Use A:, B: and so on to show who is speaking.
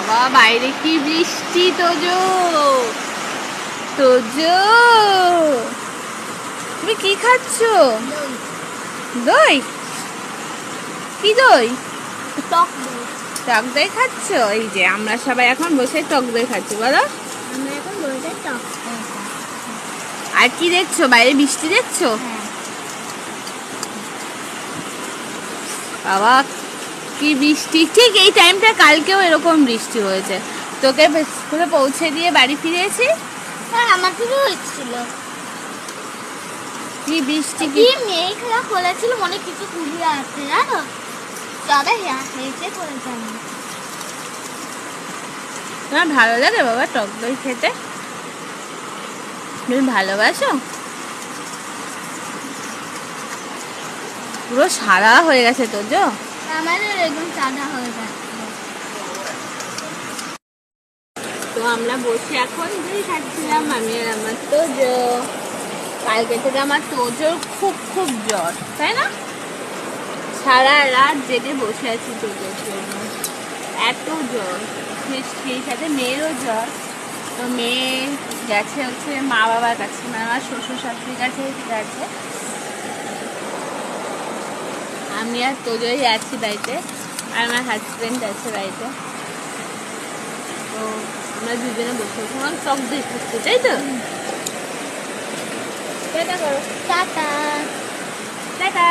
A: বাবা বাইরে কি বৃষ্টি। তোজো তোজো তুমি কি খাচ্ছ? দই? কি দই?
B: টক দই।
A: টক দই খাচ্ছ? এই যে আমরা সবাই এখন বসে টক দই খাচ্ছি। বলো
B: আমরা এখন দইটা টক দই খাচ্ছি।
A: আর কি দেখছো? বাইরে বৃষ্টি দেখছো?
B: হ্যাঁ।
A: বাবা কি বৃষ্টি। ঠিক এই টাইমটা কালকেও এরকম বৃষ্টি হয়েছে। তোকে স্কুলে পৌঁছে দিয়ে বাড়ি ফিরেছি।
B: হ্যাঁ আমাদেরও হচ্ছিল।
A: কি বৃষ্টি।
B: কি মেঘলা খোলেছিল, মনে কিছু কুড়িয়ে আছে জানো, তবে হেসে করেছে।
A: তোমার ভালো লাগে বাবা টক দই খেতে? তুমি ভালোবাসো? পুরো সাদা হয়ে গেছে তোজো।
B: আমাদের একদম সাদা হয়ে যাচ্ছে।
A: তো আমরা বসে এখন দই খাচ্ছিলাম আমি আর আমার তোজো। কালকে থেকে আমার তোজোর খুব খুব জ্বর, তাই না? সারা রাত জেগে বসে আছি তোজোর জন্য, এত জ্বর। সেই সাথে মেয়েরও জ্বর। তো মেয়ে গেছে হচ্ছে মা বাবার কাছে, মানে আমার শ্বশুর শাশুড়ির কাছে গেছে। আমি আর তোজোই আছি বাড়িতে, আর আমার হাজবেন্ড আছে বাড়িতে। তো আমরা দুজনে বসে বসে টক দই খাচ্ছি, তাই তো?
B: টাটা করো। টাটা।
A: টাটা।